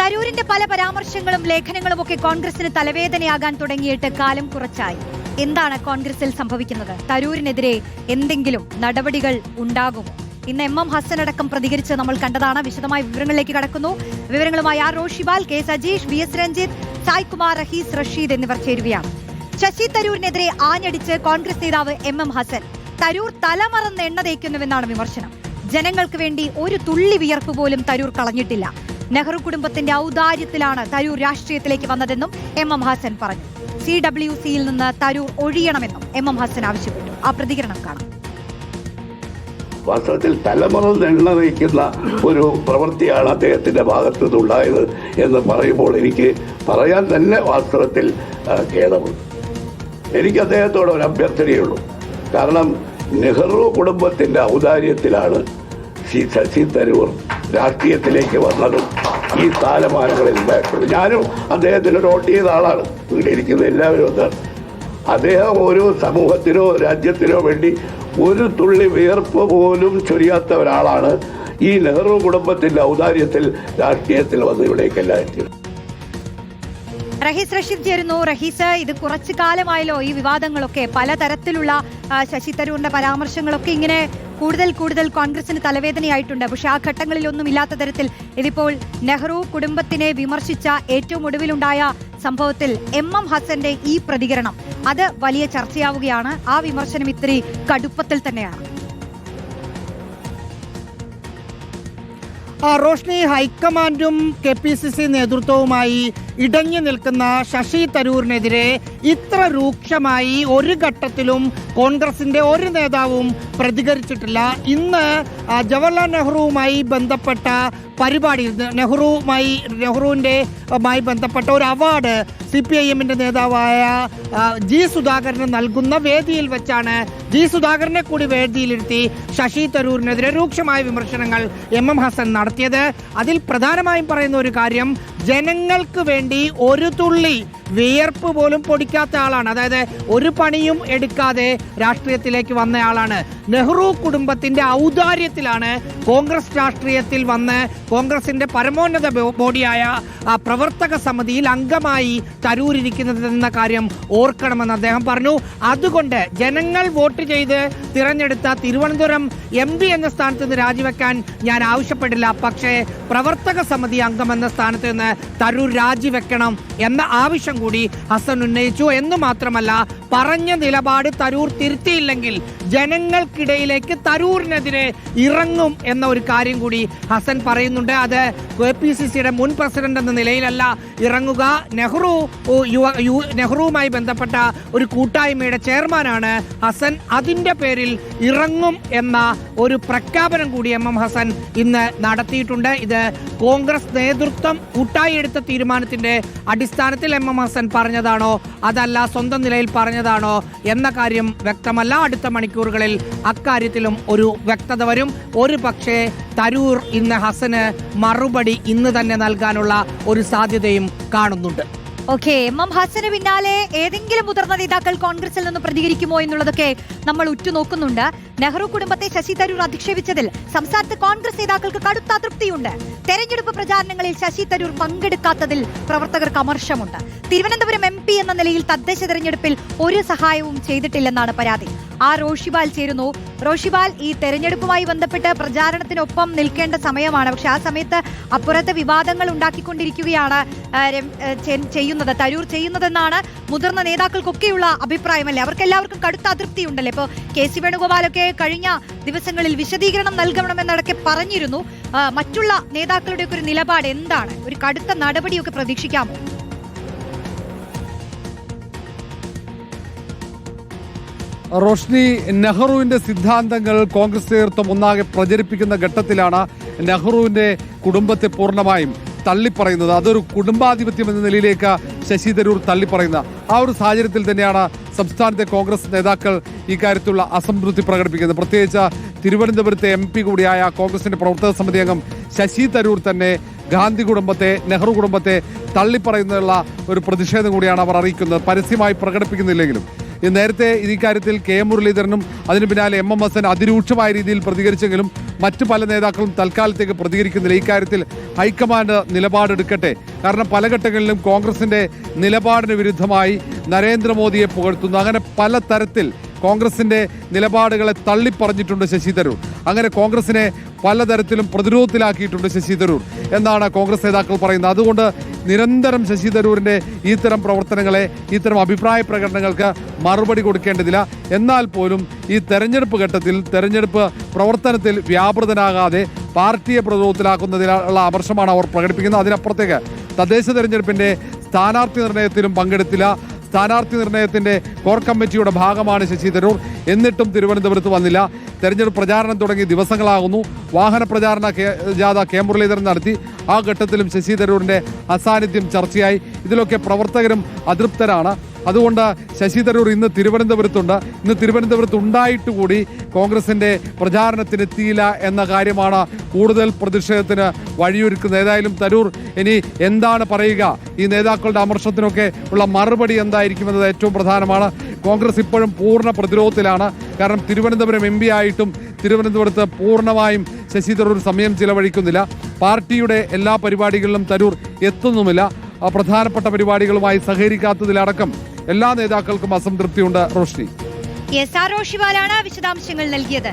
തരൂരിന്റെ പല പരാമർശങ്ങളും ലേഖനങ്ങളും ഒക്കെ കോൺഗ്രസിന് തലവേദനയാകാൻ തുടങ്ങിയിട്ട് കാലം കുറച്ചായി. എന്താണ് കോൺഗ്രസിൽ സംഭവിക്കുന്നത്? തരൂരിനെതിരെ എന്തെങ്കിലും നടപടികൾ ഉണ്ടാകുമോ? ഇന്ന് എം ഹസൻ അടക്കം പ്രതികരിച്ച് നമ്മൾ കണ്ടതാണ്. വിശദമായ വിവരങ്ങളിലേക്ക് കടക്കുന്നു. വിവരങ്ങളുമായി R Roshibal, K Sajeesh, V S Ranjith, Sai Kumar, Rahees Rasheed എന്നിവർ ചേരുകയാണ്. ശശി തരൂരിനെതിരെ ആഞ്ഞടിച്ച് കോൺഗ്രസ് നേതാവ് എം ഹസൻ. തരൂർ തലമറന്ന് എണ്ണ തേക്കുന്നുവെന്നാണ് വിമർശനം. ജനങ്ങൾക്ക് വേണ്ടി ഒരു തുള്ളി വിയർപ്പ് പോലും തരൂർ കളഞ്ഞിട്ടില്ല. നെഹ്റു കുടുംബത്തിന്റെ ഔദാര്യത്തിലാണ് തരൂർ രാഷ്ട്രീയത്തിലേക്ക് വന്നതെന്നും എം ഹസൻ പറഞ്ഞു. CWCയിൽ നിന്ന് തരൂർ ഒഴിയണമെന്നും എം ഹസൻ ആവശ്യപ്പെട്ടു. ആ പ്രതികരണം കാണാം. വാസ്തവത്തിൽ തലമുറന്ന് എണ്ണ വയ്ക്കുന്ന ഒരു പ്രവൃത്തിയാണ് അദ്ദേഹത്തിന്റെ ഭാഗത്തു നിന്നുണ്ടായത് എന്ന് പറയുമ്പോൾ എനിക്ക് പറയാൻ തന്നെ വാസ്തവത്തിൽ ഖേദമുണ്ട്. എനിക്ക് അദ്ദേഹത്തോട് ഒരു അഭ്യർത്ഥനയുള്ളൂ. കാരണം നെഹ്റു കുടുംബത്തിന്റെ ഔദാര്യത്തിലാണ് ശശി തരൂർ രാഷ്ട്രീയത്തിലേക്ക് വന്നതും ഈ കാലമാനങ്ങളിൽ ഉണ്ടായിട്ടുള്ളത്. ഞാനും അദ്ദേഹത്തിന് വോട്ട് ചെയ്ത ആളാണ്. ഇവിടെ ഇരിക്കുന്ന എല്ലാവരും ഒന്നാണ്. അദ്ദേഹം ഒരു സമൂഹത്തിനോ രാജ്യത്തിനോ വേണ്ടി ഒരു തുള്ളി വിയർപ്പ് പോലും ചൊരിയാത്ത ഒരാളാണ്. ഈ നെഹ്റു കുടുംബത്തിന്റെ ഔദാര്യത്തിൽ രാഷ്ട്രീയത്തിൽ വന്ന് ഇവിടേക്കെല്ലാം എത്തിയത്. റഹീസ് റഷീദ് ചേരുന്നു. റഹീസ്, ഇത് കുറച്ചു കാലമായല്ലോ ഈ വിവാദങ്ങളൊക്കെ, പലതരത്തിലുള്ള ശശി തരൂരിന്റെ പരാമർശങ്ങളൊക്കെ ഇങ്ങനെ കൂടുതൽ കോൺഗ്രസിന് തലവേദനയായിട്ടുണ്ട്. പക്ഷെ ആ ഘട്ടങ്ങളിലൊന്നും ഇല്ലാത്ത തരത്തിൽ ഇതിപ്പോൾ നെഹ്റു കുടുംബത്തിനെ വിമർശിച്ച ഏറ്റവും ഒടുവിലുണ്ടായ സംഭവത്തിൽ എം ഹസന്റെ ഈ പ്രതികരണം അത് വലിയ ചർച്ചയാവുകയാണ്. ആ വിമർശനം ഇത്തിരി കടുപ്പത്തിൽ തന്നെയാണ്. റോഷ്നി, ഹൈക്കമാൻഡും KPCC നേതൃത്വവുമായി ഇടഞ്ഞു നിൽക്കുന്ന ശശി തരൂരിനെതിരെ ഇത്ര രൂക്ഷമായി ഒരു ഘട്ടത്തിലും കോൺഗ്രസിന്റെ ഒരു നേതാവും പ്രതികരിച്ചിട്ടില്ല. ഇന്ന് ജവഹർലാൽ നെഹ്റുവുമായി ബന്ധപ്പെട്ട പരിപാടി, നെഹ്റുവിൻ്റെ ബന്ധപ്പെട്ട ഒരു അവാർഡ് CPIMന്റെ നേതാവായ ജി സുധാകരന് നൽകുന്ന വേദിയിൽ വെച്ചാണ് ജി സുധാകരനെ കൂടി വേദിയിലിരുത്തി ശശി തരൂരിനെതിരെ രൂക്ഷമായ വിമർശനങ്ങൾ എം ഹസൻ നടത്തിയത്. അതിൽ പ്രധാനമായും പറയുന്ന ഒരു കാര്യം, ജനങ്ങൾക്ക് വേണ്ടി ഒരു തുള്ളി വിയർപ്പ് പോലും പൊടിക്കാത്ത ആളാണ്. അതായത് ഒരു പണിയും എടുക്കാതെ രാഷ്ട്രീയത്തിലേക്ക് വന്നയാളാണ്. നെഹ്റു കുടുംബത്തിന്റെ ഔദാര്യത്തിലാണ് കോൺഗ്രസ് രാഷ്ട്രീയത്തിൽ വന്ന് കോൺഗ്രസിന്റെ പരമോന്നത ബോഡിയായ പ്രവർത്തക സമിതിയിൽ അംഗമായി തരൂരിരിക്കുന്നതെന്ന കാര്യം ഓർക്കണമെന്ന് അദ്ദേഹം പറഞ്ഞു. അതുകൊണ്ട് ജനങ്ങൾ വോട്ട് ചെയ്ത് തിരഞ്ഞെടുത്ത തിരുവനന്തപുരം MP എന്ന സ്ഥാനത്ത് നിന്ന് രാജിവെക്കാൻ ഞാൻ ആവശ്യപ്പെട്ടില്ല. പക്ഷേ പ്രവർത്തക സമിതി അംഗം എന്ന സ്ഥാനത്ത് നിന്ന് തരൂർ രാജിവെക്കണം എന്ന ആവശ്യം കൂടി ഹസൻ ഉന്നയിച്ചു. എന്ന് മാത്രമല്ല, പറഞ്ഞ നിലപാട് തരൂർ തിരുത്തിയില്ലെങ്കിൽ ജനങ്ങൾക്കിടയിലേക്ക് തരൂരിനെതിരെ ഇറങ്ങും എന്ന ഒരു കാര്യം കൂടി ഹസൻ പറയുന്നുണ്ട്. അത് KPCCയുടെ മുൻ പ്രസിഡന്റ് എന്ന നിലയിലല്ല ഇറങ്ങുക, നെഹ്റുവുമായി ബന്ധപ്പെട്ട ഒരു കൂട്ടായ്മയുടെ ചെയർമാനാണ് ഹസൻ. അതിന്റെ പേരിൽ ഇറങ്ങും എന്ന ഒരു പ്രഖ്യാപനം കൂടി എം ഹസൻ ഇന്ന് നടത്തിയിട്ടുണ്ട്. ഇത് കോൺഗ്രസ് നേതൃത്വം കൂട്ടായി എടുത്ത തീരുമാനത്തിന്റെ അടിസ്ഥാനത്തിൽ എം ഹസൻ പറഞ്ഞതാണോ അതല്ല സ്വന്തം നിലയിൽ പറഞ്ഞതാണോ എന്ന കാര്യം വ്യക്തമല്ല. അടുത്ത മണിക്കൂറുകളിൽ അക്കാര്യത്തിലും ഒരു വ്യക്തത വരും. ഒരു പക്ഷേ തരൂർ ഇന്ന് ഹസന് മറുപടി ഇന്ന് തന്നെ നൽകാനുള്ള ഒരു സാധ്യതയും കാണുന്നുണ്ട്. ഓക്കെ, എം ഹസന് പിന്നാലെ ഏതെങ്കിലും മുതിർന്ന നേതാക്കൾ കോൺഗ്രസിൽ നിന്ന് പ്രതികരിക്കുമോ എന്നുള്ളതൊക്കെ നമ്മൾ ഉറ്റുനോക്കുന്നുണ്ട്. നെഹ്റു കുടുംബത്തെ ശശി തരൂർ അധിക്ഷേപിച്ചതിൽ സംസ്ഥാനത്ത് കോൺഗ്രസ് നേതാക്കൾക്ക് കടുത്ത അതൃപ്തിയുണ്ട്. തെരഞ്ഞെടുപ്പ് പ്രചാരണങ്ങളിൽ ശശി തരൂർ പങ്കെടുക്കാത്തതിൽ പ്രവർത്തകർക്ക് അമർഷമുണ്ട്. തിരുവനന്തപുരം MP എന്ന നിലയിൽ തദ്ദേശ തെരഞ്ഞെടുപ്പിൽ ഒരു സഹായവും ചെയ്തിട്ടില്ലെന്നാണ് പരാതി. റോഷിബാൽ ചേരുന്നു. റോഷിബാൽ, ഈ തെരഞ്ഞെടുപ്പുമായി ബന്ധപ്പെട്ട് പ്രചാരണത്തിനൊപ്പം നിൽക്കേണ്ട സമയമാണ്. പക്ഷെ ആ സമയത്ത് അപ്പുറത്തെ വിവാദങ്ങൾ ഉണ്ടാക്കിക്കൊണ്ടിരിക്കുകയാണ് ചെയ്യുന്നത്, തരൂർ ചെയ്യുന്നതെന്നാണ് മുതിർന്ന നേതാക്കൾക്കൊക്കെയുള്ള അഭിപ്രായമല്ലേ? അവർക്കെല്ലാവർക്കും കടുത്ത അതൃപ്തി ഉണ്ടല്ലേ? ഇപ്പോൾ KC വേണുഗോപാലൊക്കെ കഴിഞ്ഞ ദിവസങ്ങളിൽ വിശദീകരണം നൽകണമെന്നതൊക്കെ പറഞ്ഞിരുന്നു. മറ്റുള്ള നേതാക്കളുടെ ഒരു നിലപാട് എന്താണ്? ഒരു കടുത്ത നടപടിയൊക്കെ പ്രതീക്ഷിക്കാമോ? റോഷ്നി, നെഹ്റുവിന്റെ സിദ്ധാന്തങ്ങൾ കോൺഗ്രസ് നേതൃത്വം ഒന്നാകെ പ്രചരിപ്പിക്കുന്ന ഘട്ടത്തിലാണ് നെഹ്റുവിന്റെ കുടുംബത്തെ പൂർണ്ണമായും തള്ളിപ്പറയുന്നത്. അതൊരു കുടുംബാധിപത്യം എന്ന നിലയിലേക്ക് ശശി തരൂർ തള്ളിപ്പറയുന്ന ആ ഒരു സാഹചര്യത്തിൽ തന്നെയാണ് സംസ്ഥാനത്തെ കോൺഗ്രസ് നേതാക്കൾ ഇക്കാര്യത്തിലുള്ള അസംതൃപ്തി പ്രകടിപ്പിക്കുന്നത്. പ്രത്യേകിച്ച് തിരുവനന്തപുരത്തെ MP കൂടിയായ കോൺഗ്രസിന്റെ പ്രവർത്തക സമിതി അംഗം ശശി തരൂർ തന്നെ ഗാന്ധി കുടുംബത്തെ, നെഹ്റു കുടുംബത്തെ തള്ളിപ്പറയുന്നതിനുള്ള ഒരു പ്രതിഷേധം കൂടിയാണ് അവർ അറിയിക്കുന്നത്, പരസ്യമായി പ്രകടിപ്പിക്കുന്നില്ലെങ്കിലും. നേരത്തെ ഈ കാര്യത്തിൽ K. മുരളീധരനും അതിന് പിന്നാലെ M. ഹസൻ അതിരൂക്ഷമായ രീതിയിൽ പ്രതികരിച്ചെങ്കിലും മറ്റു പല നേതാക്കളും തൽക്കാലത്തേക്ക് പ്രതികരിക്കുന്നില്ല. ഇക്കാര്യത്തിൽ ഹൈക്കമാൻഡ് നിലപാടെടുക്കട്ടെ. കാരണം പല ഘട്ടങ്ങളിലും കോൺഗ്രസിന്റെ നിലപാടിന് വിരുദ്ധമായി നരേന്ദ്രമോദിയെ പുകഴ്ത്തുന്നു. അങ്ങനെ പല തരത്തിൽ കോൺഗ്രസിന്റെ നിലപാടുകളെ തള്ളിപ്പറഞ്ഞിട്ടുണ്ട് ശശി തരൂർ. അങ്ങനെ കോൺഗ്രസിനെ പലതരത്തിലും പ്രതിരോധത്തിലാക്കിയിട്ടുണ്ട് ശശി തരൂർ എന്നാണ് കോൺഗ്രസ് നേതാക്കൾ പറയുന്നത്. അതുകൊണ്ട് നിരന്തരം ശശി തരൂരിന്റെ ഇത്തരം പ്രവർത്തനങ്ങളെ, ഇത്തരം അഭിപ്രായ പ്രകടനങ്ങൾക്ക് മറുപടി കൊടുക്കേണ്ടതില്ല. എന്നാൽ പോലും ഈ തെരഞ്ഞെടുപ്പ് ഘട്ടത്തിൽ, തെരഞ്ഞെടുപ്പ് പ്രവർത്തനത്തിൽ വ്യാപൃതനാകാതെ പാർട്ടിയെ പ്രതിരോധത്തിലാക്കുന്നതിനുള്ള അമർഷമാണ് അവർ പ്രകടിപ്പിക്കുന്നത്. അതിനപ്പുറത്തേക്ക് തദ്ദേശ തെരഞ്ഞെടുപ്പിന്റെ സ്ഥാനാർത്ഥി നിർണയത്തിലും പങ്കെടുത്തില്ല. സ്ഥാനാർത്ഥി നിർണയത്തിന്റെ കോർ കമ്മിറ്റിയുടെ ഭാഗമാണ് ശശി തരൂർ. എന്നിട്ടും തിരുവനന്തപുരത്ത് വന്നില്ല. തെരഞ്ഞെടുപ്പ് പ്രചാരണം തുടങ്ങി ദിവസങ്ങളാകുന്നു. വാഹന പ്രചാരണ ജാഥ കെ മുരളീധരൻ നടത്തി. ആ ഘട്ടത്തിലും ശശി തരൂരിന്റെ അസാന്നിധ്യം ചർച്ചയായി. ഇതിലൊക്കെ പ്രവർത്തകരും അതൃപ്തരാണ്. അതുകൊണ്ട് ശശി തരൂർ ഇന്ന് തിരുവനന്തപുരത്തുണ്ട്. ഇന്ന് തിരുവനന്തപുരത്ത് ഉണ്ടായിട്ട് കൂടി കോൺഗ്രസിന്റെ പ്രചാരണത്തിനെത്തിയില്ല എന്ന കാര്യമാണ് കൂടുതൽ പ്രതിഷേധത്തിന് വഴിയൊരുക്കുന്നത്. ഏതായാലും തരൂർ ഇനി എന്താണ് പറയുക, ഈ നേതാക്കളുടെ അമർഷത്തിനൊക്കെ ഉള്ള മറുപടി എന്തായിരിക്കുമെന്നത് ഏറ്റവും പ്രധാനമാണ്. കോൺഗ്രസ് ഇപ്പോഴും പൂർണ്ണ പ്രതിരോധത്തിലാണ്. കാരണം തിരുവനന്തപുരം MP ആയിട്ടും തിരുവനന്തപുരത്ത് പൂർണ്ണമായും ശശി തരൂർ സമയം ചിലവഴിക്കുന്നില്ല. പാർട്ടിയുടെ എല്ലാ പരിപാടികളിലും തരൂർ എത്തുന്നുമില്ല. പ്രധാനപ്പെട്ട പരിപാടികളുമായി സഹകരിക്കാത്തതിലടക്കം എല്ലാ നേതാക്കൾക്കും അസംതൃപ്തിയുണ്ട്. റോഷ്നി. SRO ശിവാലാണ് വിശദാംശങ്ങൾ നൽകിയത്.